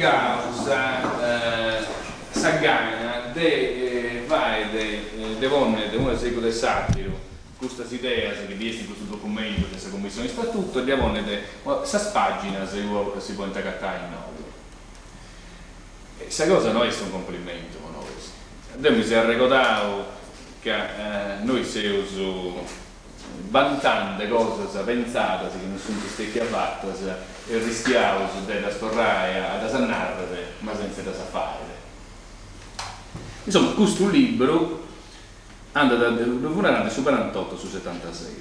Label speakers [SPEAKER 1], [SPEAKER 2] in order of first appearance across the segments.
[SPEAKER 1] causa s'agganna de vai de vonne de una seco del satiro questa idea che viene in questo documento di questa commissione di statuto e di vonne de sa pagina si può intacattare in noi. Questa cosa non è un complimento con noi. Mi si è ricordato che noi siamo vantante cose pensate che non sono state fatte e rischiamo di stornare ad asannarle ma senza da fare. Insomma, questo libro anda dal 48 su 76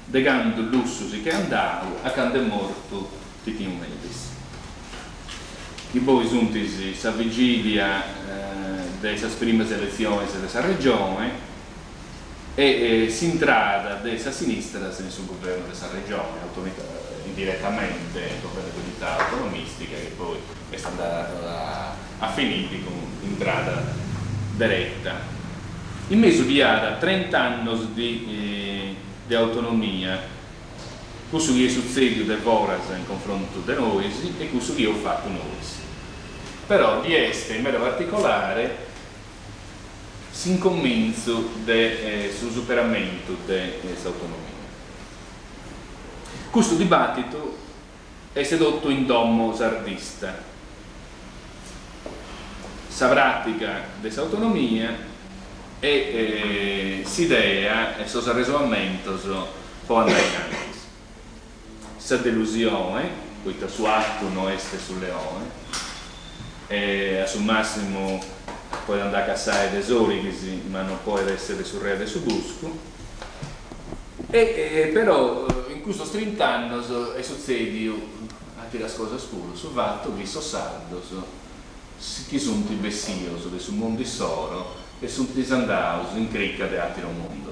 [SPEAKER 1] decando l'usso che è andato a quando è morto Titino Medis. E poi sono la vigilia delle prime elezioni della regione e si intrada della sinistra sul governo della regione, indirettamente con le comunità autonomistiche che poi è stata a finire con entrata diretta. In mezzo di 30 anni di autonomia, questo che è successo da Voras in confronto da noi e questo che ho fatto noi. Però di este in modo particolare si incomincia sul superamento dell'autonomia. Questo dibattito è sedotto in domo sardista. La pratica dell'autonomia e si idea e sos resoamentos può andare in avanti. La delusione, questo suo atto non è sul leone, e a sul massimo può andare a cassare tesori ma non può essere sul re del subusco però in questo 30 anni è successo anche la cosa scura sul fatto che sono sardos che sono i bessios del suo mondo di soro e sono disandaus in cricca di altri mondi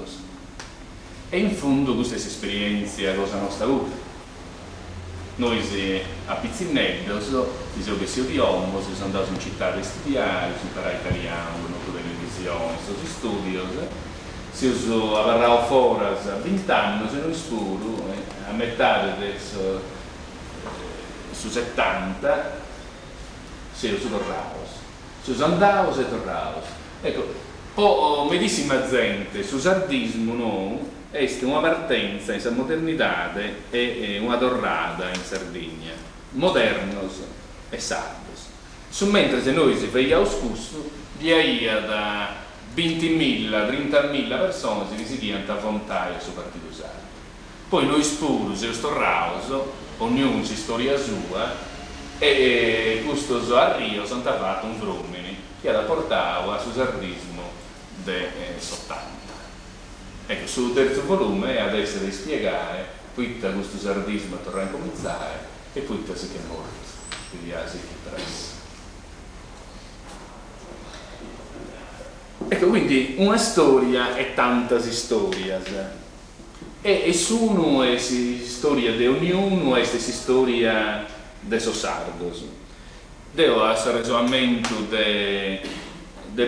[SPEAKER 1] e in fondo questa esperienza è cosa nostra avuta. Noi a Pizzinello siamo vestiti di uomo, siamo andati in città a studiare, si imparare italiano, venuto televisione, sono studios, siamo avarrati fuori a 20 anni, se non scuro, a metà su 70, siamo tornati. Siamo andati e tornati. Ecco, poi medesima gente, sul sardismo no, è una partenza in modernità e una tornata in Sardegna, modernos e sardos. Mentre se noi si facciamo scusso, di ahia da 20.000, 30.000 persone si risidiano a volontari sul partito sardo. Poi noi spurus e storrauso, ognuno si storia sua, e questo a Rio sono fatto un frumini che ha portato sul sardismo del 70. Ecco, sul terzo volume è adesso di spiegare poi questo sardismo torna a cominciare e poi si che è morto, quindi si che presso. Ecco, quindi una storia e tante storie e su uno è storia di ognuno e si storia de so sardos. Devo essere resoamento de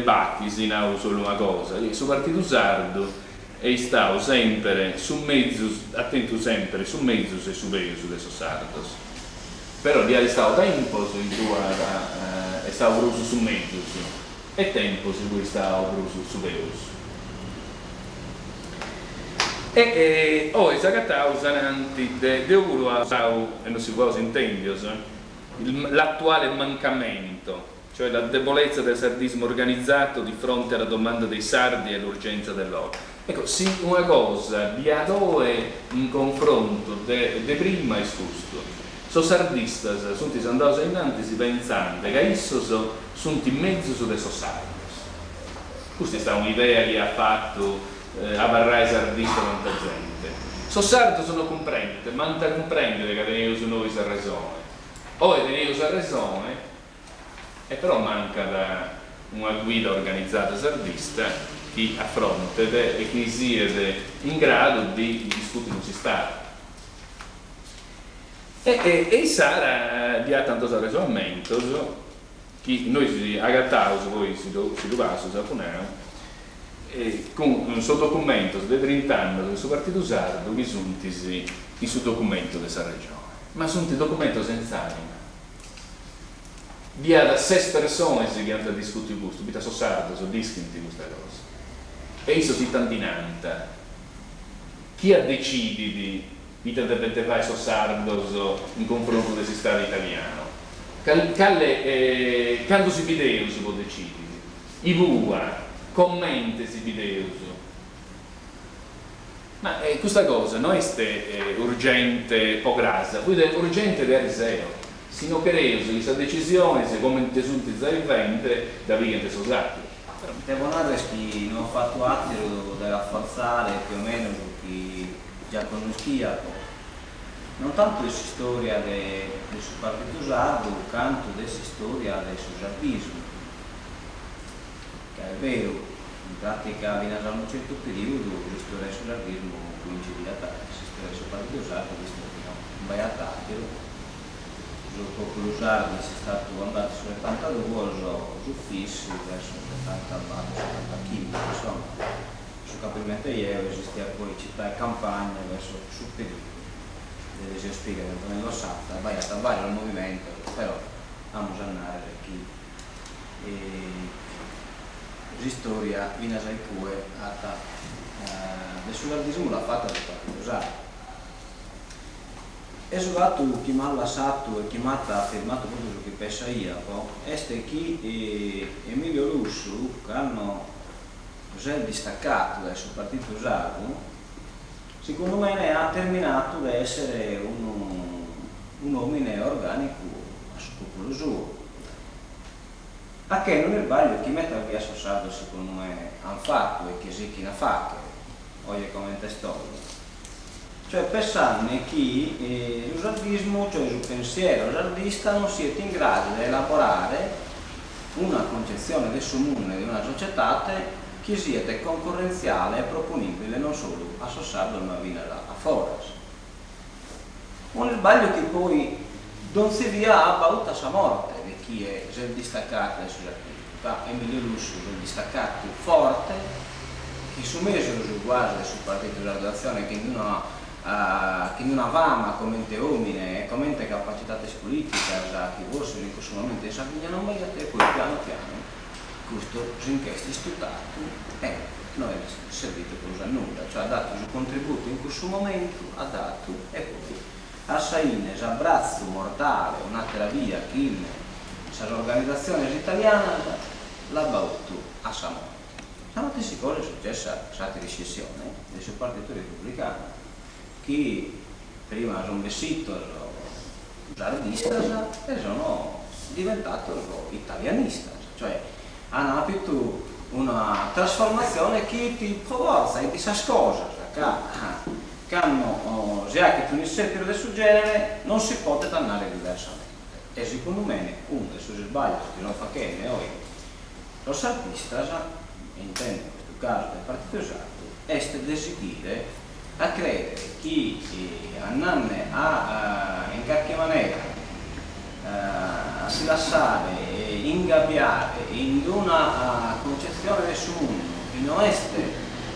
[SPEAKER 1] Bacchis in solo una cosa, su partito sardo e stavo sempre su mezzo, attento sempre su mezzo e su veus de so sardos. Però di stato tempo in cui stavo bruso su mezzo e tempo su cui stavo bruso su veus. E ho esagattato usanti de uro e non si può intendere l'attuale mancamento, cioè la debolezza del sardismo organizzato di fronte alla domanda dei sardi e l'urgenza dell'oro. Ecco, sì, una cosa di adoe in confronto de prima è giusto. So sardistas sono andati innanzi si pensando che essi sono in mezzo de so sardos. Questa è stata un'idea che ha fatto a barrare sardista tanta gente. So sardo sono comprendete, ma non comprendere che tenevo su noi sa ragione. O tenevo sa ragione, e però manca da una guida organizzata sardista che affronta e che sia in grado di discutere un sistema. E sarà di tanto resoamento che noi si agattavamo poi si dovesse sapunare con il suo documento di 30 anni del suo partito sardo che sono il suo documento della regione ma sono i documenti senza anima vi ha da 6 persone che hanno discusso questo, vi sono sardo, sono distinti questa cosa. E io sono tantinanta. Chi ha deciso di tentare fare so sardo in confronto del Stato italiano? Quando si video si può decidere? I VUA, commenti si video. Ma questa cosa non è urgente, poco grassa, poi è urgente realizzare. Se non credo che questa decisione, se come tessuti zaivente, da vigente sosati.
[SPEAKER 2] Devo dire che non ho fatto altro da rafforzare più o meno chi già conoscia, non tanto la storia del suo partito sardo, quanto la storia del suo sardismo, che è vero, in pratica fino a un certo periodo la storia del suo sardismo coincide a la storia del suo partito sardo, visto che non vai a tagliare. Il popolo sardo è stato andato sul 72, su fissi verso il 70 al 75, insomma, su capimento io esisteva poi città e campagna verso sul periodo. Si spiega che nello Santa vai a tagliare il movimento, però vamos a andare qui. La storia viene a Saicue, il sull'ardismo l'ha fatta per partito sardo. E soprattutto chi mi ha lasciato e chi mi ha affermato proprio ciò che pensa io è che Emilio Lussu, che hanno distaccato dal suo partito sardo, secondo me ha terminato di essere un uomo organico a suo popolo suo. A che non è sbaglio chi mette via suo sardo secondo me hanno fatto e che sì chi ne fa, che oggi è come storia. Cioè pensando che lo sardismo, cioè il pensiero sardista non siete in grado di elaborare una concezione del suo mondo di una società che sia concorrenziale e proponibile non solo a Sossardo ma a Foras. Non è sbaglio che poi non si via a bauta sa morte di chi è distaccato dai suoi artisti. Emilio Lussu è distaccato forte, che su meso quasi sul partito di graduazione che non aveva come uomini e come capacità politica che forse in questo momento in Sardegna non va e poi piano piano questo rinchiesti studiato e non è servito per usare nulla, cioè ha dato il suo contributo in questo momento, ha dato e poi a Saine, abbraccio mortale, un'altra via che l'organizzazione italiana l'ha battuto a Samoa. Sono queste cose successe a stati di scissione del suo partito repubblicano che prima sono vestiti sardistas e sono diventati italianistas, cioè hanno avuto una trasformazione che ti forza e di queste cose che hanno già che un serpiro del suo genere non si può tornare diversamente e secondo me uno dei suoi sbagli che non fa che noi lo sardistas intendo in questo caso del partito sardo è decidere a credere che andando in qualche maniera a si lasciare ingabbiare in una concezione del suo mondo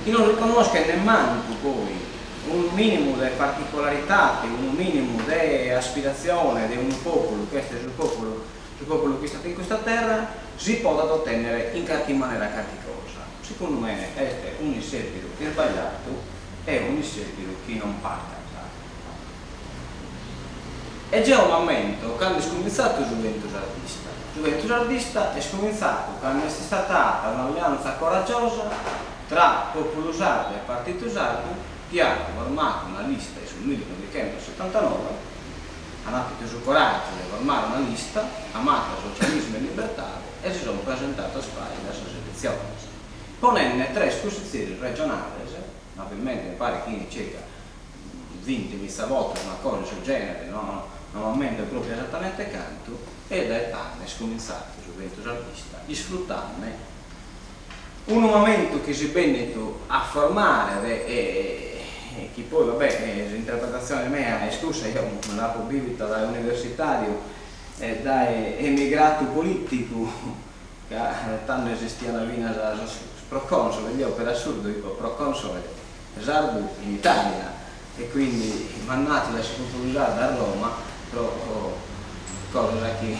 [SPEAKER 2] che non riconosca nemmeno poi un minimo di particolarità, un minimo di aspirazione di un popolo, questo è il popolo che è stato in questa terra, si può ottenere in qualche maniera qualche cosa. Secondo me è un inserviro che è sbagliato, è un inserviro che non parte. E già un momento quando è scominciato il Juventus Ardista. Il Juventus Ardista è scominciato quando è stata un'alleanza coraggiosa tra Popolo Sardo e Partito Sardo che ha formato una lista sul 1979, hanno avuto il coraggio di formare una lista amata socialismo e libertà e si sono presentati a Spagna nelle elezioni, ponendo tre esposizioni regionali, ovviamente mi pare che in circa 20 questa volta una cosa del genere, no? Normalmente è proprio esattamente canto, e da anni è scominciato il Juventus Ardista, sfruttando un momento che si venuto a formare e che poi vabbè l'interpretazione mia è scusa, io me l'ho bivita da universitario da emigrato politico che tanto esisteva la vina proconsole, io per assurdo dico proconsole sardo in Italia e quindi mandato da Popolo Sardo a Roma cosa che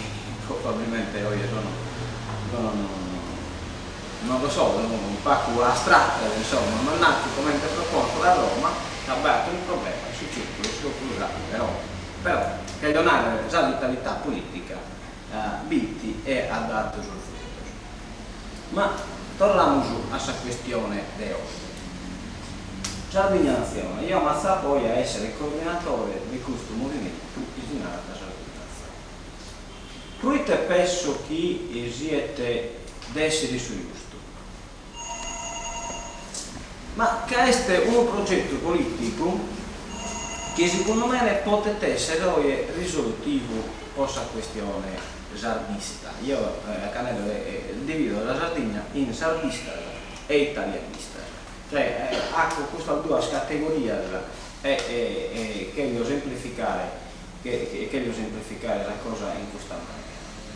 [SPEAKER 2] probabilmente oggi non lo so, un po' astratto, insomma, ma nati come proposto da Roma, ha avuto un problema sui circoli, sul plurale, però che non ha la vitalità politica, bitti e ha dato sul frutto. Ma torniamo su a questa questione di oggi. Sardegna Nazione, io ammazzo poi a essere coordinatore di questo movimento isinata Sardegna Nazione. Pruite penso che siete d'essere su giusto. Ma questo è un progetto politico che secondo me potete essere risolutivo questa questione sardista. Io divido la Sardegna in sardista e italianista. Cioè, queste due categorie che voglio semplificare la cosa in questa maniera.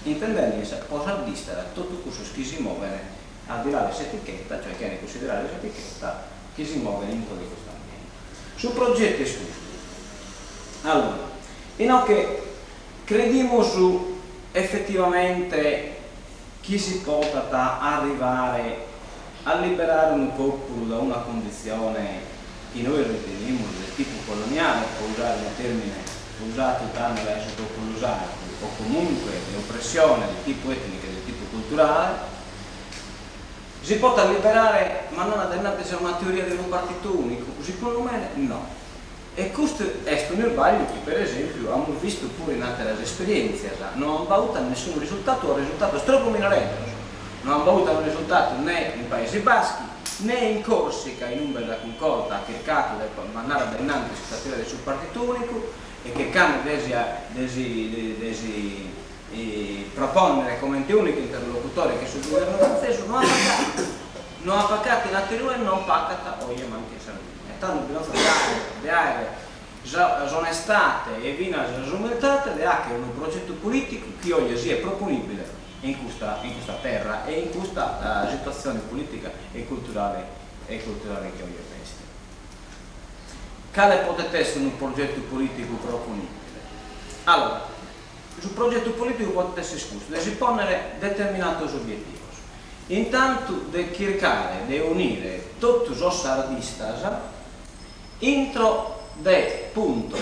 [SPEAKER 2] Intendendo che o sardista tutto questo che si muove al di là dell'etichetta, cioè che ne considerare l'etichetta che si muove all'interno di questo ambiente. Sul progetto escluso. Allora, in che crediamo su effettivamente chi si può arrivare a liberare un popolo da una condizione che noi riteniamo del tipo coloniale, per usare il termine usato tanto adesso dopo l'usato, o comunque di oppressione del tipo etnico e del tipo culturale, si può liberare, ma non ad essere una teoria di un partito unico? Secondo me no. E questo è un sbaglio che per esempio abbiamo visto pure in altre esperienze, non hanno avuto nessun risultato o risultato troppo minorenne. Non hanno avuto un risultato né in Paesi Baschi né in Corsica, in un bella concorda che il capo del mandare abbinante si tratta del suo partito unico e che can desi proporre come unico interlocutore che sul governo francese non ha paccato in attività e non paccata oggi anche in Sardegna. E tanto bisogna fare sonestate e vina sumiltate di che un progetto politico che oggi sia proponibile in questa terra e in questa situazione politica e culturale che oggi esiste. Quale potete essere un progetto politico proponibile? Allora, sul progetto politico potete essere scusi, di ponere determinati obiettivi. Intanto di cercare di unire tutti i sardisti entro dei punti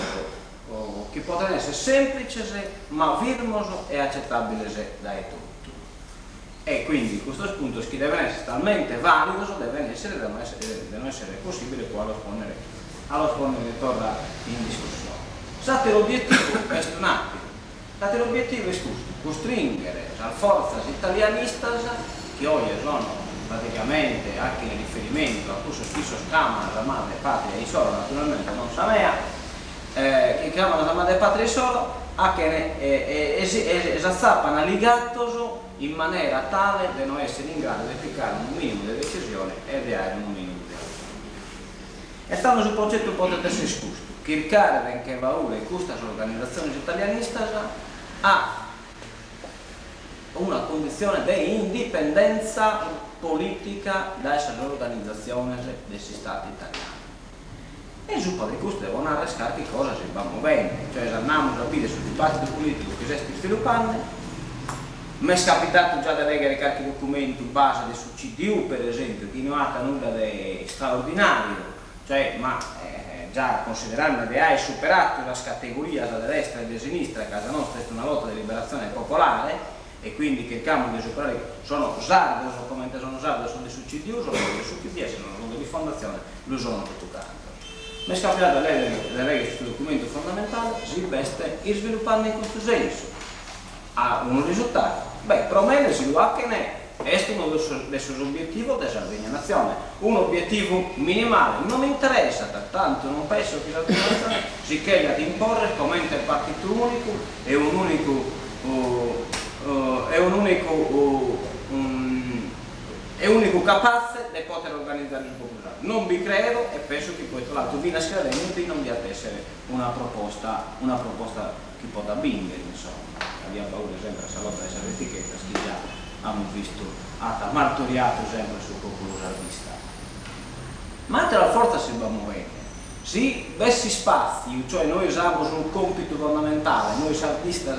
[SPEAKER 2] che possono essere semplici ma virmosi e accettabili da tutti. E quindi questo punto che devono essere talmente validi devono essere possibili poi allo spondere torna in discussione. State l'obiettivo è un attimo. State l'obiettivo è costringere le forze italianiste che oggi sono praticamente anche in riferimento a questo stesso scama la madre patria di solo, naturalmente non Samea, che chiamano la madre patria di solo, a che esazappano ligato in maniera tale da non essere in grado di applicare un minimo di decisione e di avere un minimo di azione. E stanno sul progetto potete essere scusto, cercare che valore queste organizzazioni italianiste a una condizione di indipendenza politica dalle organizzazioni degli stati italiani. E su di questo devono arrescare che cosa si va muovendo, cioè andiamo a capire sul dibattito politico che si sta sviluppando. Mi è capitato già di leggere qualche documento in base su CDU, per esempio, che non ha nulla di straordinario, cioè, ma già considerando che hai superato la categoria della destra e della sinistra, che casa nostra è una lotta di liberazione popolare, e quindi che il campo di superare sono sardi, come sono sardi, sono su CDU, sono su PDS, sono di fondazione, lo sono tutto tanto. Mi è capitato di leggere questo documento fondamentale, si investe e sviluppando in questo senso. Ha un risultato. Beh, per me si va che ne è uno dei suoi obiettivi della Sardegna Nazione, un obiettivo minimale, non mi interessa, tanto non penso che la Nazione si chieda di imporre come il partito unico e un unico capace di poter organizzare il popolare. Non vi credo e penso che poi tra l'altro vi nasceremo non di essere una proposta che può da bingere, insomma. Abbiamo paura sempre a lotta delle etichette che già abbiamo visto martoriato sempre sul popolo sardista. Ma anche la forza si va muovendo. Sì, questi spazi, cioè noi usiamo un compito fondamentale, noi sardisti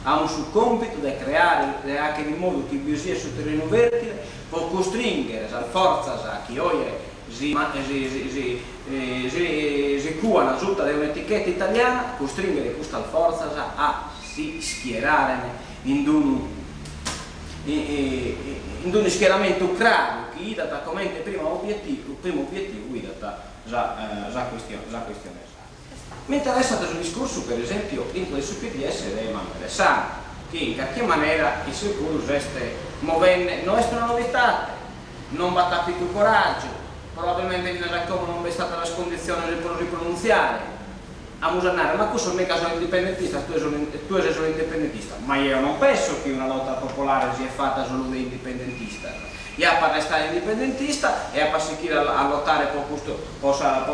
[SPEAKER 2] hanno sul compito di creare anche in modo che vi sia sul terreno fertile, può costringere la forza che oggi si cuana tutta un'etichetta italiana, costringere questa forza a si schierare in un schieramento ucraino che dà come primo obiettivo già questione. Mi interessa questo discorso, per esempio, in questo PDS è interessante, che in qualche maniera il sicuro muovendo, non è una novità, non va più coraggio, probabilmente in Giacomo non è stata la condizione di ripronunziare a Musannare, ma questo non è caso indipendentista, tu sei solo indipendentista, ma io non penso che una lotta popolare sia fatta solo da indipendentista. Io per restare indipendentista e per seguire a lottare per questo possa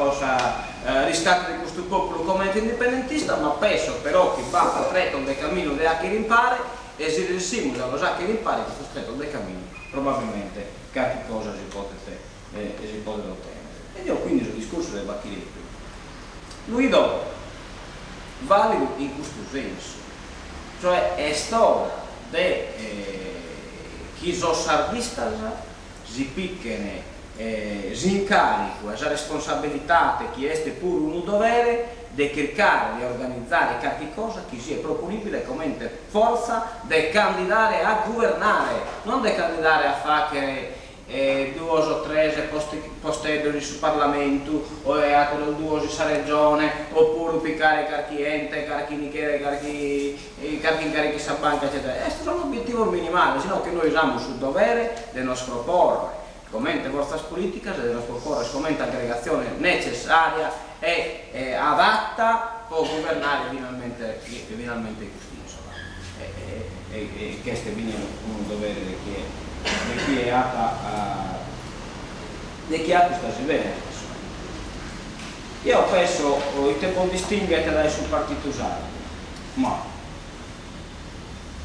[SPEAKER 2] riscatto di questo popolo come indipendentista, ma penso però che va a tretto del cammino di chi rimpare e se riuscissimo a usare chi rimpare questo stretto del cammino probabilmente qualche cosa si può ottenere. Ed io quindi il discorso del Bacchiretto lui do valido in questo senso, cioè è storia di chi sono sardista si picchiano si incarico la responsabilità che è pure un dovere di cercare di organizzare qualche cosa che sia proponibile come forza di candidare a governare, non di candidare a fare 2 o 3 posti sul Parlamento o altro 2 su regione oppure piccare qualche ente, qualche incarichi sa banca eccetera. Questo è un obiettivo minimale, sino che noi abbiamo sul dovere di non proporre come forze politiche, di non proporre come aggregazione necessaria e adatta per governare finalmente questo. E questo è un dovere di chi ha questa bene. Io penso che può distinguere sul partito usato, ma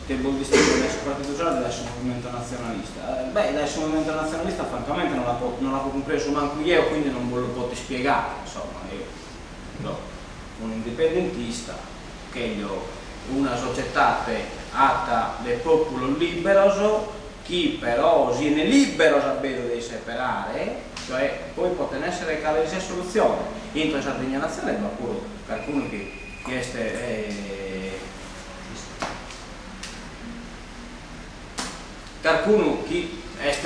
[SPEAKER 2] che può distinguere sul partito usato dal movimento nazionalista. Dal movimento nazionalista francamente non l'ho compreso manco io, quindi non ve lo posso spiegare. Insomma, io no, un indipendentista che una società atta del popolo libero chi però viene libero davvero di separare, cioè poi possono essere cause soluzioni. In la Sardegna nazionale, ma pure qualcuno che qualcuno che è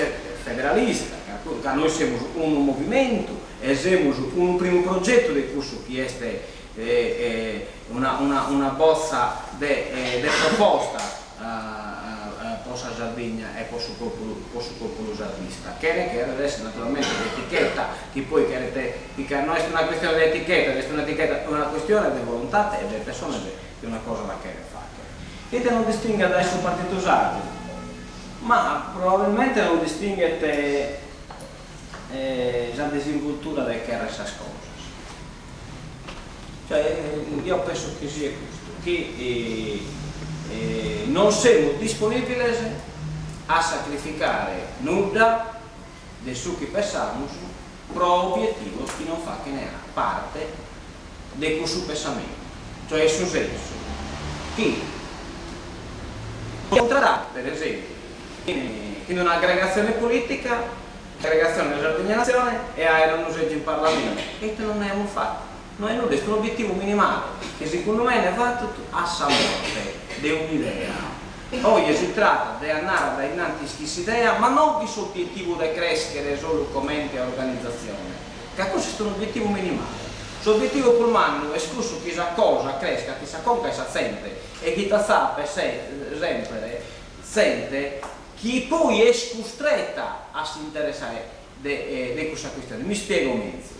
[SPEAKER 2] federalista, che noi siamo un movimento e siamo un primo progetto di questo che è una bozza di proposta possa Sardegna e posso popolo sardista che adesso naturalmente l'etichetta che poi che non è una questione di etichetta, è una questione di volontà e delle persone di una cosa da che fare e non distingue adesso il partito sardo, ma probabilmente non distingue la disinvoltura di che queste cose, cioè io penso che sia questo che non siamo disponibili a sacrificare nulla di ciò che pensiamo per obiettivo che non fa che ne ha parte di questo pensamento, cioè sul senso che incontrerà per esempio in un'aggregazione politica, l'aggregazione della Sardegna Nazione e hai un seggio in Parlamento, e non è un fatto, non è nulla, è un obiettivo minimale che secondo me è fatto a salute di un'idea. Oggi si tratta di andare da innanzi questa idea, ma non di obiettivo di crescere solo come organizzazione, che questo è un obiettivo minimale. L'obiettivo pulmano è escluso che questa cosa cresca, che questa conca si sente e che sta sempre sente che poi è costretta a si interessare di questa questione. Mi spiego meglio.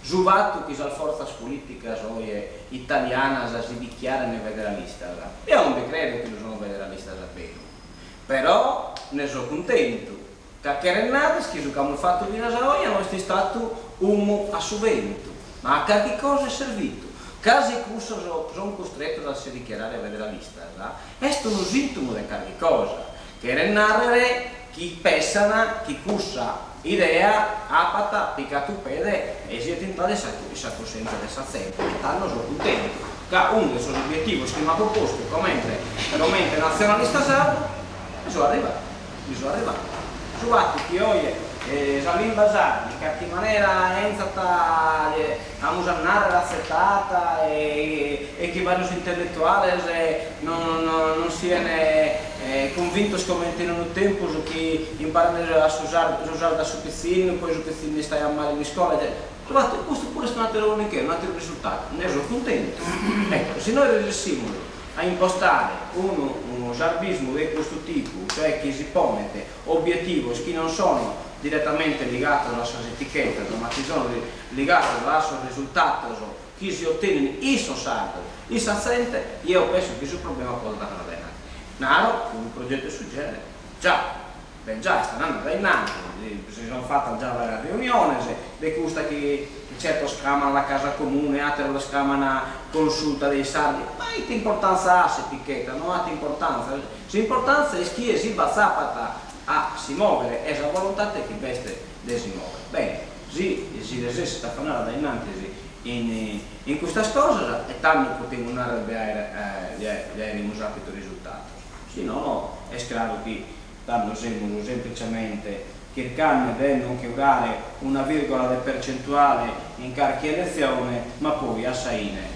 [SPEAKER 2] Sul fatto che le forze politiche italiane si dichiarano federaliste, io non credo che non sono federalista davvero, però ne sono contento che Renate, che abbiamo fatto di Nasaroia, non è stato un assumento, ma a qualche cosa è servito. Casi in cui sono costretto a si dichiarare federalista, questo è un sintomo di qualche cosa, che Renate chi pensano, chi cussa idea apata piccato pede e si è tentato di saccosenza di sazzetto e tanto sono contento che uno dei suoi obiettivi che mi ha proposto come nazionalista sardo, bisogna arrivare. Giovati che oggi Salim Basardi, che in maniera è stata a musannare l'accettata e che vari intellettuali non siano convinti come in un tempo che imparano a usare da su pezzino, poi su pezzino stai a male in scuola. Trovate, questo pure è un altro risultato, ne sono contento. Ecco, se noi riuscissimo a impostare un sarbismo di questo tipo, cioè che si pone obiettivi che non sono direttamente legati alla sua etichetta, ma che sono legati al suo risultato che si ottiene il suo sardo, il saziente, io penso che questo problema può andare bene. Naro, un progetto su genere, già sta andando innanzi, si sono fatte già la riunione, le costa che certo scamano la casa comune, altro la scamano la consulta dei sardi, ma che importanza ha questa etichetta? Non ha importanza, l'importanza è che si bazzapata a si muovere, è la volontà che veste di si muovere. Bene, si resiste a fare innanzi in questa cosa e tanto potremo avere un rapido risultato. Se no, è chiaro che tanto siamo semplicemente cercando di non chiudere una virgola di percentuale in carichi elezione, ma poi a Saine,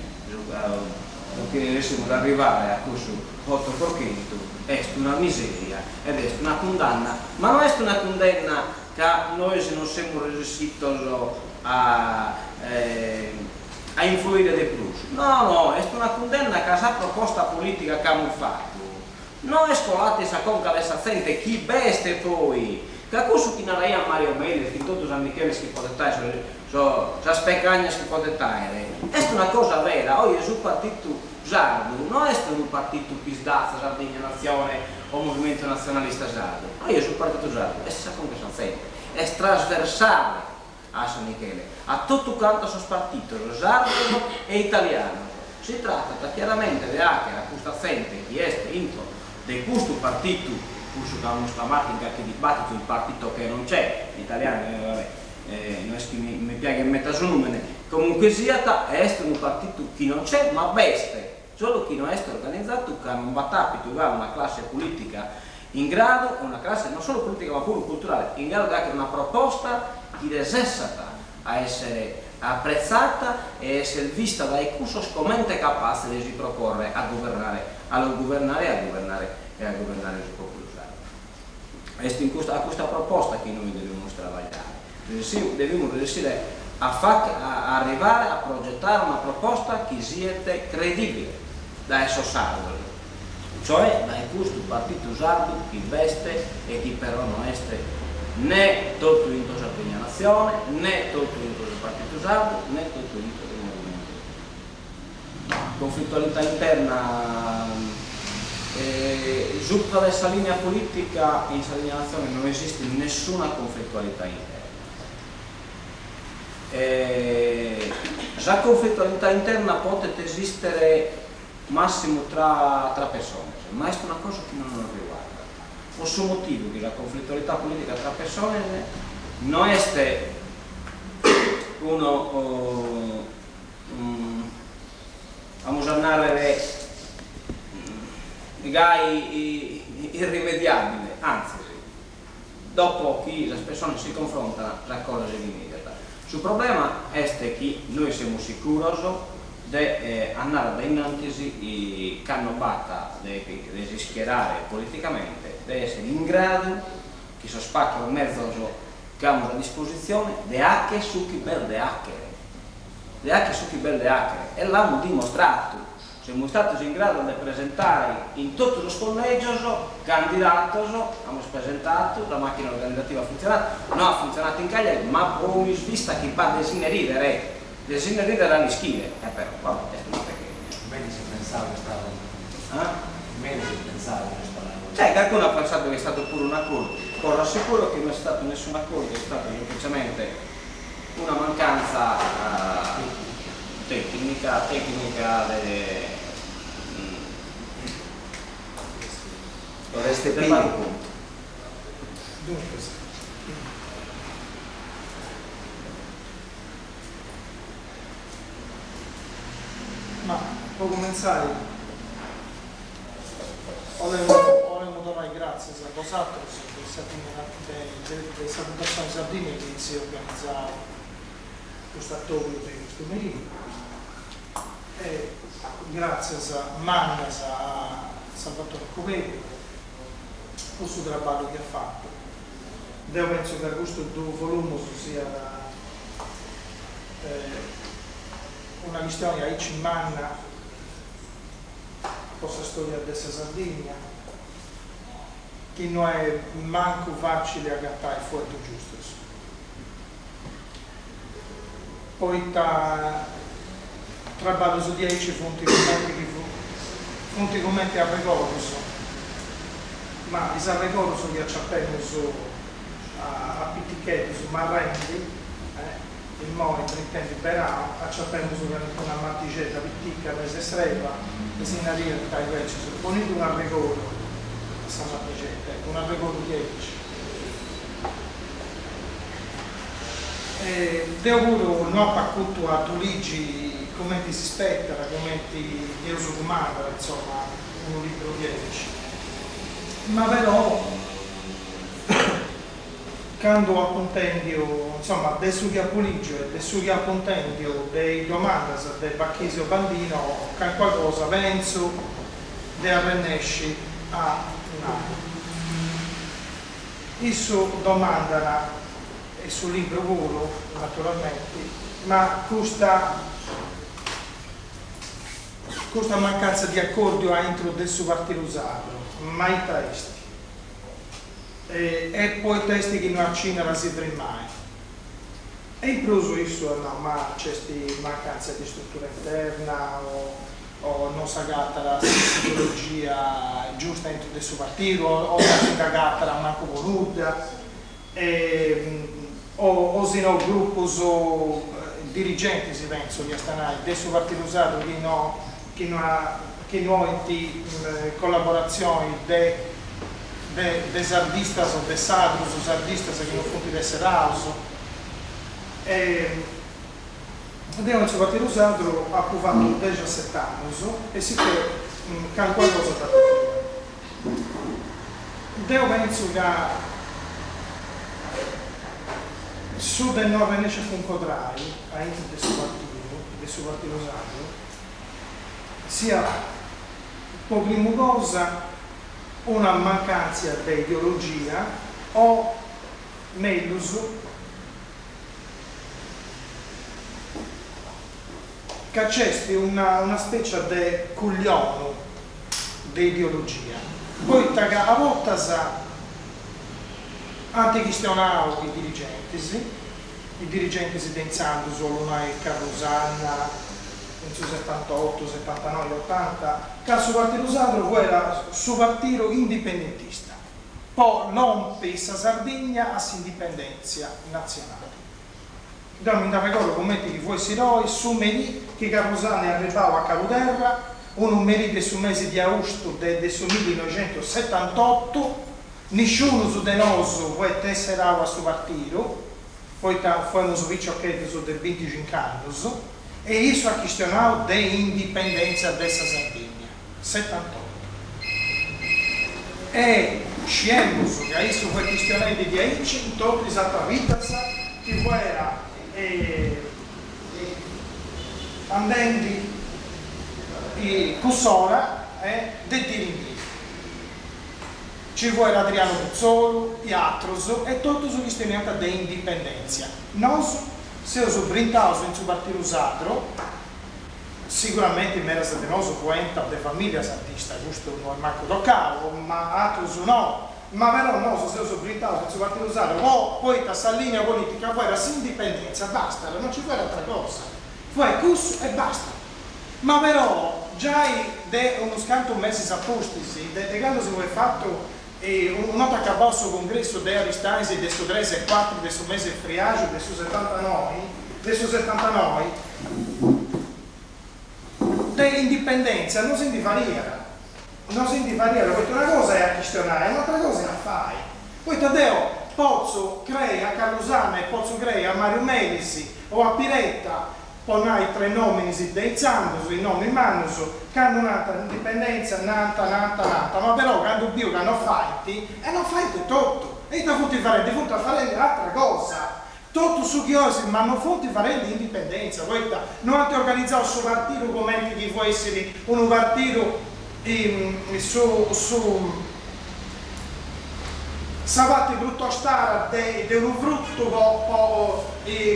[SPEAKER 2] che riusciamo ad arrivare a questo 8% è una miseria ed è una condanna, ma non è una condanna che noi non siamo riusciti a influire di più. No, è una condanna che la proposta politica che abbiamo fatto non è scolata sa conca dessa gente chi beste poi che questo che non è a Mario Mele che tutti San Michele che potete sa specagna che potete è una cosa vera. Oggi sul partito sardo non è un partito Pisdazza, Sardegna Nazione o Movimento Nazionalista Sardo, oggi sul partito sardo è sa conca è trasversale a San Michele, a tutto quanto sono partito sardo e italiano. Si tratta chiaramente di hacker a questa gente che è dentro di questo partito, questo che hanno chiamato in qualche dibattito il partito che non c'è, l'italiano, non è che mi piace mettere su nome, comunque sia, è un partito che non c'è, ma veste, solo chi non è organizzato, che non va a abituare una classe politica in grado, una classe non solo politica ma pure culturale, in grado di avere una proposta che desessata a essere apprezzata e essere vista dai cursos come capace di si proporre a governare il popolo sardo. A questa proposta che noi dobbiamo lavorare, dobbiamo riuscire a arrivare a progettare una proposta che sia credibile da esso sardo, cioè da questo partito sardo che veste e che però non è né tutto in Sardegna Nazione, né tutto in partito sardo, né tutto in movimento. Conflittualità interna, su questa linea politica in Sardegna Nazione non esiste nessuna conflittualità interna. La conflittualità interna può esistere massimo tra persone, ma è una cosa che non lo riguarda. Per suo motivo che la conflittualità politica tra persone non è uno vamos andare irrimediabile, anzi dopo che le persone si confrontano la cosa è immediata. Il problema è che noi siamo sicuri di andare innanzi e cannobata di schierare politicamente, di essere in grado che si spacca il mezzo che abbiamo a disposizione di hacker su chi bel de hacker e l'hanno dimostrato. Siamo stati in grado di presentare in tutti i collegi candidati, abbiamo presentato, la macchina organizzativa ha funzionato, non ha funzionato in Cagliari, ma come vista che fa desideridere alle schive, però vabbè,
[SPEAKER 3] meglio si pensava che stava meglio si pensava che stava
[SPEAKER 2] qualcuno ha pensato che è stato pure un accordo, ora sicuro che non è stato nessun accordo, è stata semplicemente una mancanza tecnica
[SPEAKER 3] dovreste
[SPEAKER 2] del vari punti.
[SPEAKER 4] Dunque, ma può comenzare volevamo dare grazie a vosaltros delle salutazioni sardine che si organizzava questo attorio per questo merito e grazie a Mannas a Salvatore Covetti questo trabalho che ha fatto. Io penso che questo volume sia una questione aici manna questa storia della Sardegna che non è manco facile agattare fuori giusto. Poi trabalho su 10 fonti commenti a Regoloso, ma i Regoloso che acciappano a Pittichetti, su Marrendi, il Mori, Trintendi, Berano, acciappano su una martigetta pittica, mese sreva, e si inaria di Taivecci, supponendo un arregolo, questa martigetta, un arregolo 10. Devo avuto non paccuto a Tuligi come ti si spetta, come ti uso comanda, insomma, un libro 10. Ma però quando a contendio, insomma, del suo appoligio e del suo contendio dei domandas del Bacchesio Bandino, che qualcosa penso di arrennesci a un anno. Isso domandano e sul libro volo, naturalmente, ma questa mancanza di accordo a intro del suo partito usato, mai testi. E poi testi che non accinano a si mai. E in proso isso no, ma c'è mancanza di struttura interna o non si agatta la psicologia giusta dentro del suo partito o non si agatta la manco voluta o se no gruppi dirigenti si penso che stanno del suo partito usato che non ha collaborazioni de sardistas o de sadros o sardistas che non funti di essere auso abbiamo il suo partito usato ha provato 17 anni e si che qualcosa da fare. Io penso che su del non riesce a incontrare a inizio del suo partito usato sia per prima cosa una mancanza di ideologia o meglio che c'è una specie di cuglione di ideologia. Poi a volte antichristionano i dirigenti pensando solo a Carlosanna nel 78, 79, 80, che il suo partito usato era suo partito indipendentista, poi non pensa Sardegna a indipendenza nazionale. Quindi mi ricordo commenti che voi si roi su Merì che Carlosani arrivava a Caluterra, un Merì su mese di agosto del 1978, nessuno su denoso vuoi tesserava a suo partito, poi furono su Vicciocchetti su del 25 anni, e isso ha questionato dell'indipendenza della Sardegna, 78. E scienzo che isso fu questionato di aici, in tutta la vita, che era andendi Cussora del Dirindì. Ci fu Adriano Puzzolo, Iatros e tutto su questionato dell'indipendenza. Noi se ho brindato in suo partito usato, sicuramente in mera satenoso cuenta de famiglia sardista, giusto? Non è manco toccato, ma altro no. Ma però no, se ho brindato in suo partito usato, poi questa linea politica poi era indipendenza, basta, non ci fu altra cosa. Fu cus e basta. Ma però già uno scanto mesi a posti, quando si è fatto un nota che a suo congresso di Aristaisi del suo 3 e 4 del suo mese friaggio del suo 79 dell'indipendenza non si indivaria perché una cosa è a questionare un'altra cosa è a fare poi Taddeo posso creare a Carlosana e posso creare a Mario Medisi o a Piretta ponai 3 nomi deizzandosi, i nomi manuso, quando nata l'indipendenza, nata, ma però quando Dio che hanno fatti, e non fate tutto, e da tutti farete, di fare un'altra cosa. Tutto su chiosi, ma non fate fare l'indipendenza, voi non avete organizzato il suo partito come che vuoi essere un partito savate brutto stare di un frutto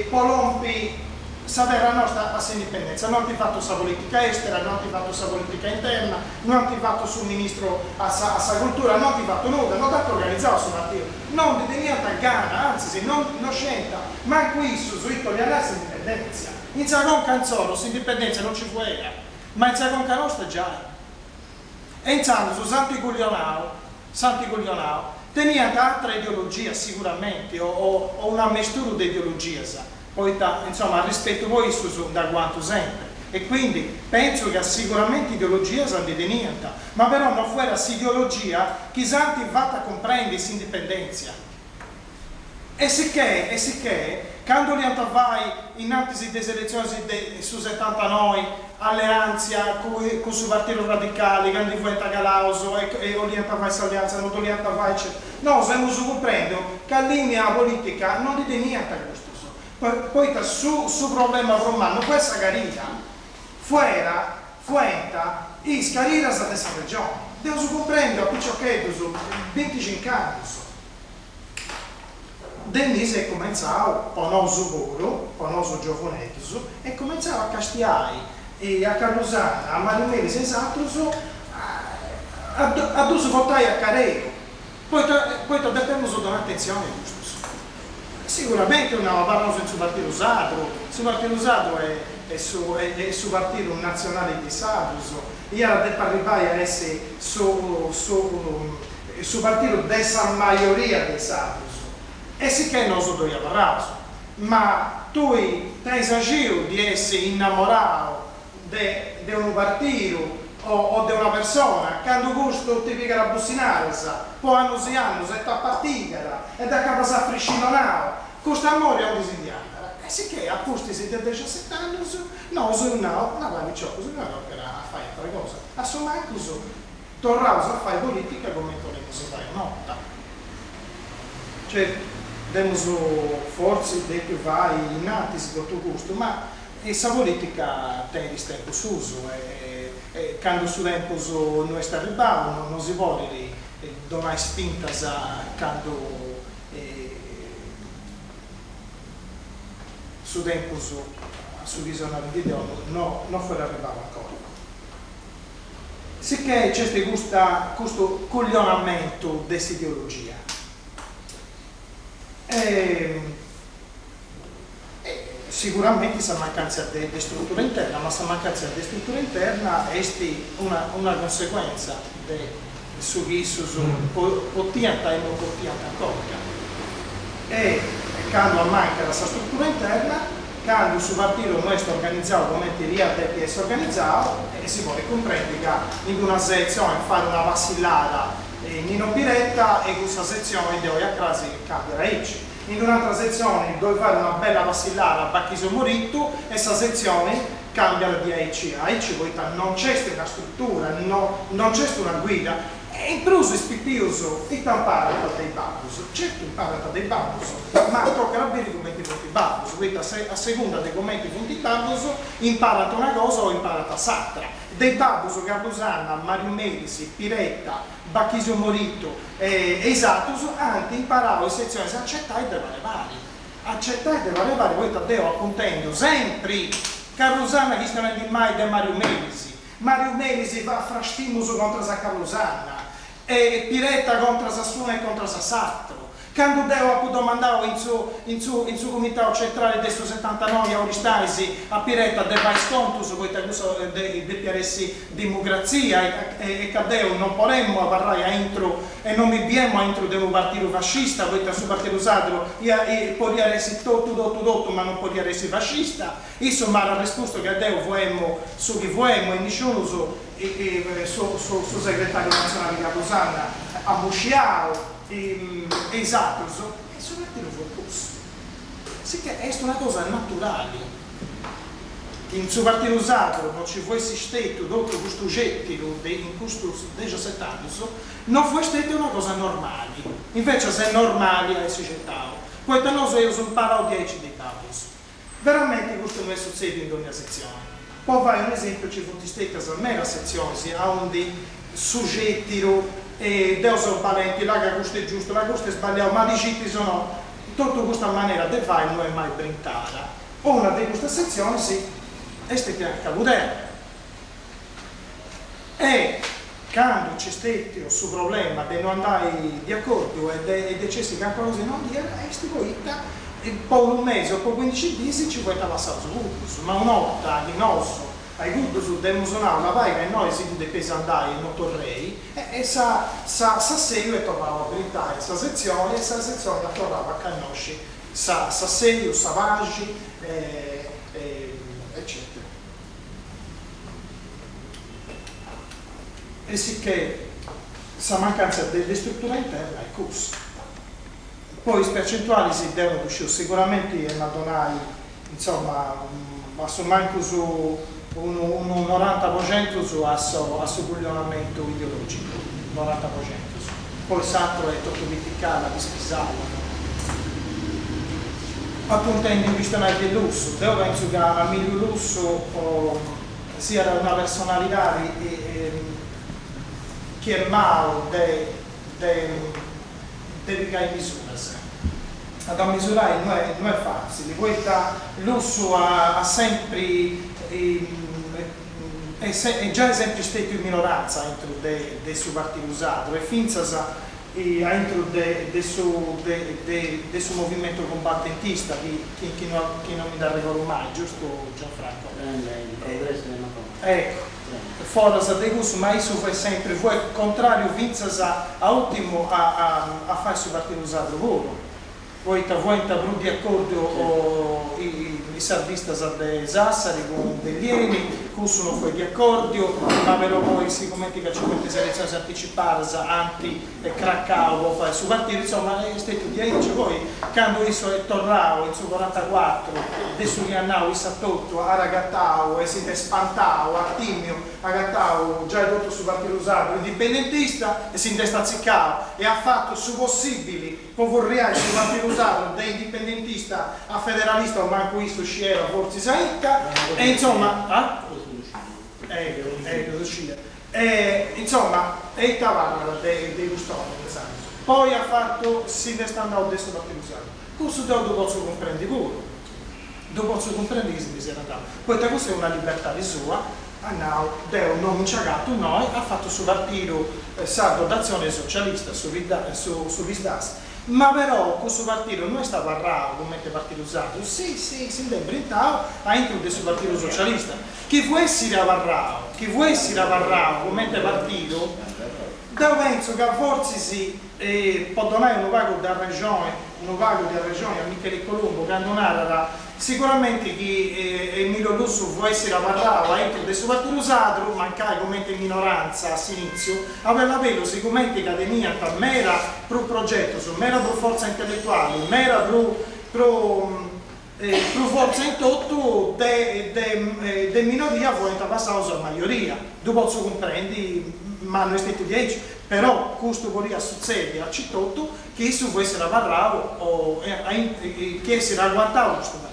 [SPEAKER 4] polompi sapere la nostra indipendenza, non ti fatto sa politica estera, non ti fatto sa politica interna, non ti fatto sul ministro a sa cultura, non ti fatto nulla, non ti fatto organizzato su partito, non ti niente a gana, anzi se non scelta, ma qui su italiana indipendenza, in Zagon Canzoro su indipendenza non ci fu era, ma in Zagon Canosta già è, e in Zano su Santi Guglionao, tenia altra ideologia sicuramente, o una mistura di ideologia, poi insomma rispetto a voi da quanto sempre, e quindi penso che sicuramente ideologia sono di niente, ma però non fu questa ideologia che santi va a comprendere l'indipendenza. E sicché quando li vai in antisi delle elezioni su 79 alleanza con il partito radicale, quando fu Tagalauso e orienta vai alleanza, non orienta vai no, se non si comprende che la linea politica non di niente a questo. Poi su problema romano, questa carriera fuenta e scarriera sa dessa regione. Devo comprendere a picciochetto su 25 anni. Denise è cominciato, ponoso volo, ponoso giovanetto, e cominciava a castiare e a Carlosana, a Marinelli esatto, a due votare a Careo. Poi dobbiamo dare attenzione a questo. Sicuramente non parlano su partito usato, su partito usato è su partito nazionale di Saduso, io devo arrivare a essere su partito della maggioria di Saduso, e sì che non so dove parlare, ma tu hai esagerato di essere innamorato di un partito o di una persona, quando gusto ti piega la bussinare, poi anni e ti appatigara, e da capo si affriscinonato, questo amore è un disindiano. E sì che a questi 17 anni, no, va mi ciò, così non era a fare altre cose. A somma così, tornavo a fare politica come si fa in notte. Cioè, abbiamo forse detto vai in antis con tutto questo, ma questa politica tiene il tempo suso, e quando su tempo non sta arrivando, non si vuole donare spinta quando su tempo su visionare il video non fu arrivato ancora. Sicché c'è questo coglionamento dessa ideologia. Sicuramente questa mancanza di struttura interna, ma questa mancanza di struttura interna è una conseguenza su chi poteva e non poteva ancora. E quando manca questa struttura interna, quando il suo partito non è organizzato come deve essere organizzato, e si vuole comprendere che in una sezione fare una vacillata Nino Piretta, e questa sezione deve a crasi che cambia Ricci. In un'altra sezione dove fare una bella vacillata a Bacchiso Moritto, e questa sezione cambia di AIC. AIC non c'è una struttura, non c'è una guida. E in plus spipioso e impara dei babus, certo impara dei babus, ma tocca avere i commenti con i babus, quindi a seconda dei commenti con i babus impara una cosa o impara s'altra. Dei babus Carlosanna, Mario Medisi, Piretta, Bacchisio Moritto Esatus, anche imparavo le sezioni di accettare e de valevare, poi Taddeo appuntendo sempre Carlosanna che sta nel mai di Mario Medisi va a frastimuso contro sa Carlosanna, e Piretta contro Sassuna e contro Sassatro. Quando devo domandare in suo comitato centrale del 79 a Oristaisi a Piretta deve sconto su questa cosa di PRS democrazia, e Cadeo non potremmo parlare entro e non mi abbiamo entro di un partito fascista, questo suo partito usato poteva essere tutto ma non poteva essere fascista. Insomma ha risposto che Cadeo vogliamo su chi vogliamo, e nessuno su segretario nazionale di Caposanna a Busciao esatto, e soprattutto fu posto. Sì che è una cosa naturale. in suo partito usato non ci fosse stato dopo questo gettito in questo 17 anni, non fu stata una cosa normale. Invece se è normale si gettava. Poi noi abbiamo imparato 10 dei tavoli. Veramente questo non è successo in ogni sezione. Poi vai un esempio, ci sono state mera sezioni, onde soggettino e Deo sono valenti, là che questo è giusto, là questo è sbagliato, ma dicitti sono tutta questa maniera di fare non è mai brintata. Una di queste sezioni sì, è stata anche Caludea. E quando c'è stato il suo problema di non andare di accordo e decisi che qualcosa non dire, è stato e poi un mese o poi 15 giorni ci può essere passato su ma una volta di nostro ai gusto su demosionare una vai che noi si deve andare non torrei e sa serio e tornava a brintare questa sezione e questa sezione la tornava a conoscere sa serio, savaggi eccetera. E sì che questa mancanza di struttura interna è cosa. Poi le percentuali si devono uscire sicuramente a donare, insomma, ma su manco su un 90% su bullionamento ideologico, 90%. Poi l'altro è tutto criticare, di spisare. Appunto in questione del lusso, io penso che a Emilio Lusso sia una personalità che è malo dedicare misure. Da misurare non è facile, questo lusso ha sempre è già sempre stato in minoranza dentro del suo partito usato e finza dentro del suo movimento combattentista che non mi dà regolo mai, giusto Gianfranco?
[SPEAKER 3] Il progresso della cosa.
[SPEAKER 4] Ecco, fuori da questo, ma isso fa sempre, voi contrario vinza a ultimo a fare il suo partito usato lavoro. Voi brutti accordo i salvisti di Sassari con Deglieni, questo non fu di accordo, ma però poi si commenti che 50 elezioni anticipate anti e Cracao può fare il suo partito, insomma è stato di aiuto. Poi quando isso è tornato in su 44, adesso che andavo in Sattotto, a Ragattao e si è spantato, a Timio, a Ragattao già è tutto sul partito usato, indipendentista e si è stazzicato e ha fatto su possibili povorriare sul partito usato da indipendentista a federalista o manco questo sciera forse Saicca e insomma insomma è Tavarra dei Gustoni poi ha fatto si è andato adesso partito usato questo lo posso comprendere pure lo posso comprendere che si è andato poi questa è una libertà di sua Deo non inciagato noi ha fatto il suo partito sardo d'azione socialista su Visdas. Ma però questo partito non è stato arrato come partito usato, si è brintato a introdurre il partito socialista. Chi vuole essere arrato come partito, io penso che forse si può donare un vago da regione a Michele Colombo, che donare sicuramente che Emilio Lusso vuole essere arrato entro del suo partito usato, mancare come in minoranza a sinizio, aveva avuto sicuramente che tenia per mera pro progetto, su mera pro forza intellettuale, mera pro forza in tutto de minoria vuole passare alla maggioria. Tu posso comprendere, ma non è stato 10, però questo poteva succedere a Cittotto che esso può essere arrato o che essere agguantato questo partito.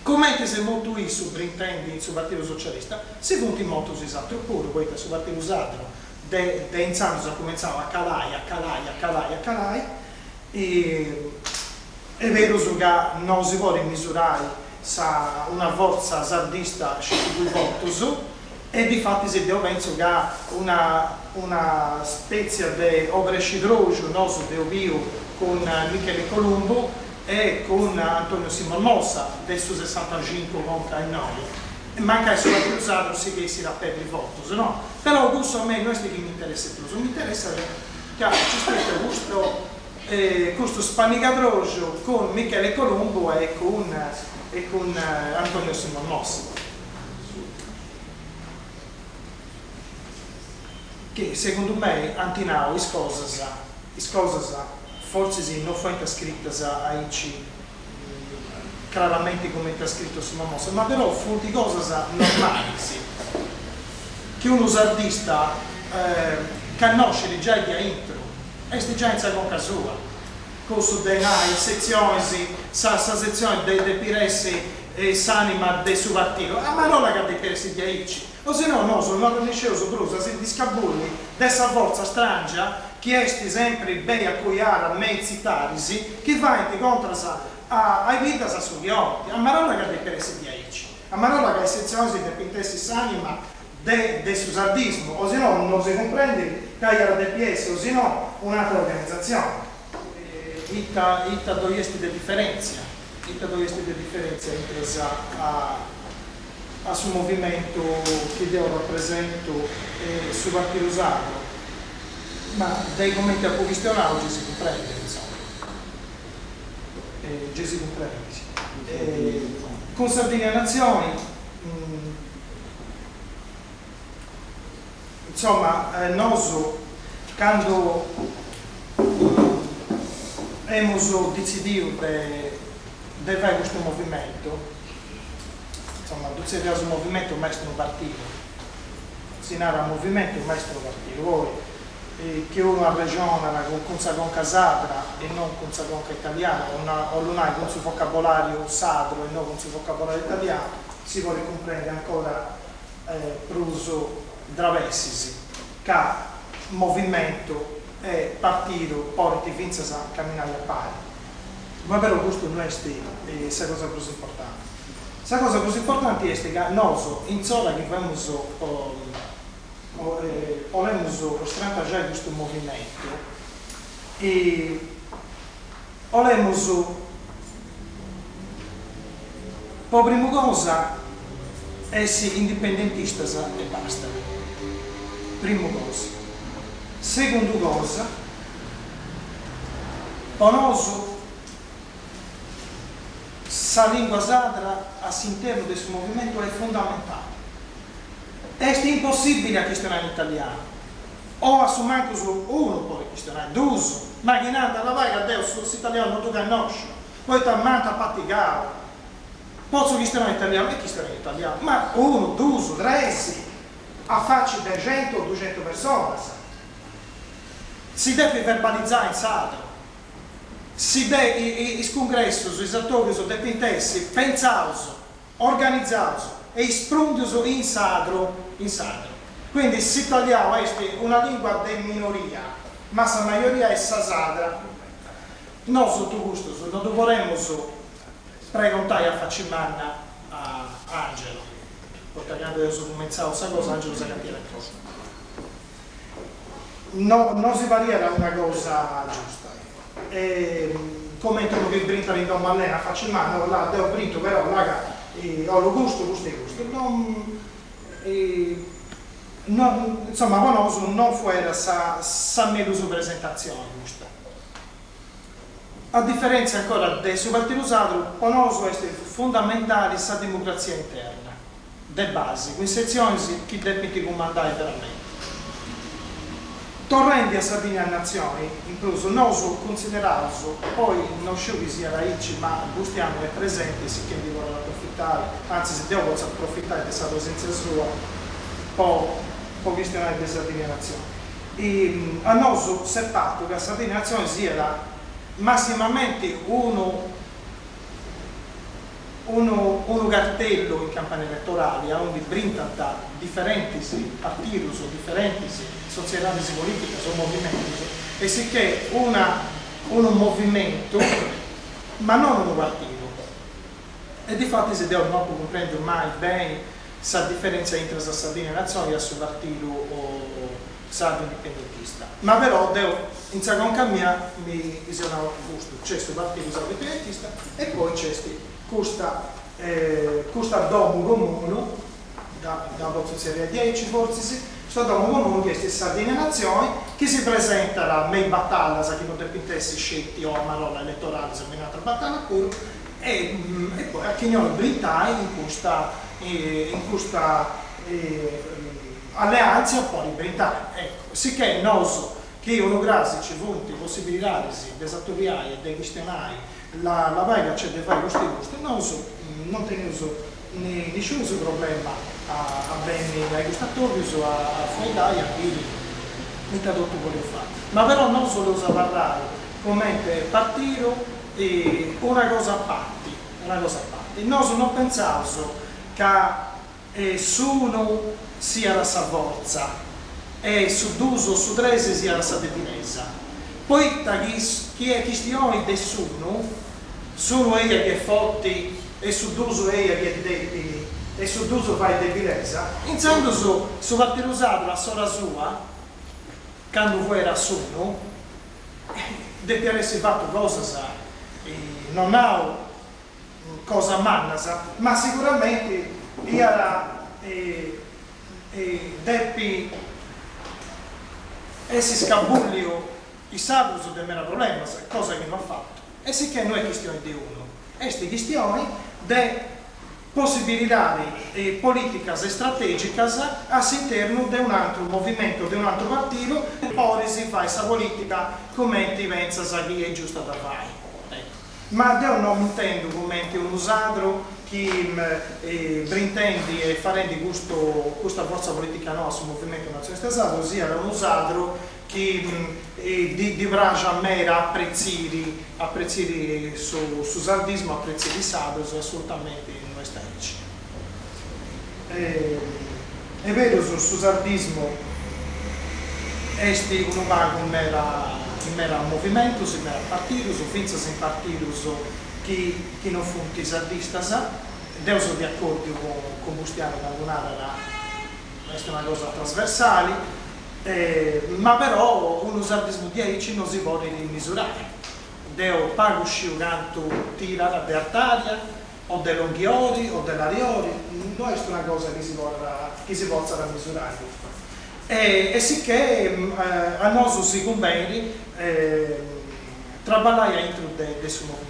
[SPEAKER 4] Come se molto il sovrintende il suo partito socialista, secondo molto esatto, oppure poi il suo partito usato, da inizio cominciava a calare, e è vero che non si può misurare una forza sardista sui votos, e di fatti se io penso che una specie di opera idrogeno noso di Obio con Michele Colombo e con Antonio Simon Mossa del suo 65 contro noi manca il suo usato sì che si rappelle il voto no? Però questo a me non è che mi interessa più mi interessa che c'è stato questo spanicatrocio con Michele Colombo e con Antonio Simon Mossa che secondo me antinao is cosas forse sì, non fu scritta a IC chiaramente come è scritto su Momosa, ma però fu di cose normali, sì. Che uno sardista conosce già di intro, e sti già in seconda sua, cosa dei sezioni, sa sezione dei piresi e s'anima del suo partito, ma non la che dei piresi di aici, o se no, no, sono conosceuso brusa, si discabulli dessa forza strangia, che esti sempre bei a cui ara mezzi tarisi, che va in contra ai vita sa studiati, a marola che dei piresi di aici, a marola che le sezioni dei pintesi s'anima del suo sardismo, o se no non si comprende che era del PS, o se no un'altra organizzazione. Ita doiesti di differenza in a suo movimento che io rappresento su partito usato, ma dai commenti a questionare oggi si comprende, insomma. Già si comprende, sì. Con Sardegna Nazioni, insomma, noi quando abbiamo deciso di fare questo movimento, insomma, tu sei un movimento maestro partito, si narra movimento maestro partito, voi che una regione con Sagonca Sadra e non con Sagonca italiana, o l'unai con suo vocabolario sadro e non con suo vocabolario italiano, si vuole comprendere ancora per uso dravessisi, che movimento e partito porti finza a camminare a pari. Ma però questo non è la cosa più importante. La cosa più importante è che noi in sola che volemos strateggiare questo movimento e volemos per prima cosa essere indipendentisti e basta. Prima cosa. Seconda cosa, per noi la lingua sadra all'interno del suo movimento è fondamentale. È impossibile a questionare in italiano, o a manco uno può questionare, due, ma che nata la vaga adesso l'italiano non tu conosci, poi ti manda a fatigare. Posso questionare in italiano, e questionare in italiano, ma uno, due, tre, a facci da 100 o 200 persone. Si deve verbalizzare in sadro. Si deve, i congressi, i attori, i depintessi, pensare, organizzare e esprundiuso in sadro. Quindi se italiano è una lingua di minoria, ma la maggioria è sadra, noi sotto questo non dovremmo preguntare a Faccimanna a Angelo, perché quando io sono cominciato questa cosa, Angelo sa capire cosa. Non si variera una cosa giusta. Come tu che brinta in Don Mallena a Faccimanna, là devo brinto, però là ho lo gusto, insomma, non fu sa medusa presentazione questa. A differenza ancora del suo partito sadro, per noi è fondamentale la democrazia interna, de base, con sezioni che deve comandare veramente. Tornando a Sardegna Nazioni, incluso, noi consideriamo, poi non so che sia raici, ma gustiamo è presente, si che vi vuole approfittare, anzi se devo approfittare di questa presenza sua, può questionare di Sardegna Nazioni. E a noi si è fatto che la Sardegna Nazioni sia massimamente uno cartello in campagna elettorale, a un brinta da differenti partiti, differenti società politiche, sono movimenti, e sicché un movimento, ma non un partito. E di fatto si deve non comprendere mai bene la differenza tra la Sardegna Nazione e il suo partito o sardo indipendentista. Ma però in seconda mia mi visionavo giusto, c'è questo partito sardo indipendentista e poi c'è questa domo comune, da serie 10 forse, questo domo comune che è la Sardegna Nazione, che si presenta nei battaglia, se chi non deve intessi scetti o a marola elettorale, se viene un'altra battaglia pure, e poi a chi non brintai in questa alleanza può ribrintare. Ecco, sicché noi che uno grasi ci vuole possibilità di esattoriare e di questionare la vaga c'è di fare questi gusti, non teniamo nessun problema a bene ai gustatori o a fredare a chi mi tradotto voglio fare. Ma però non solo usa parlare come partito e una cosa a parte, non pensavo che nessuno sia la sua forza e su d'uso su trese sia la sua debolezza. Poi chi è questione nessuno sono io che è forte e su d'uso io che è debole e su d'uso fa debolezza. Intanto su partire usato la sola sua quando voi era sono deve essere fatto cosa non ha cosa mannasa, ma sicuramente era deppi essi scabullio i saluso del mero problema, cosa che non ha fatto. E sì che non è questione di uno, è questione di possibilità politicas e strategicas all'interno di un altro movimento, di un altro partito, e poi si fa questa politica come ti pensa che è giusta da fare. Ecco. Ma io non intendo come un usato che brintendi e farendi questa forza politica nostra, il movimento nazionalista sardo, sia un usato che di bragia mera apprezziri su sardismo, apprezziri sardo, assolutamente non sta è vero su sardismo è un vago in mera movimento, in mera partito, finza in partito che non funti sardistas, devo sono di accordo con Bustiano Carbonara, è una cosa trasversale, ma però un sardismo di aici non si può misurare. Devo pago sciuganto tirare da artaria, o dell'onghiori o dell'ariori, non è una cosa che si possa misurare. E sicché a noi si conviene lavorare dentro del suo movimento.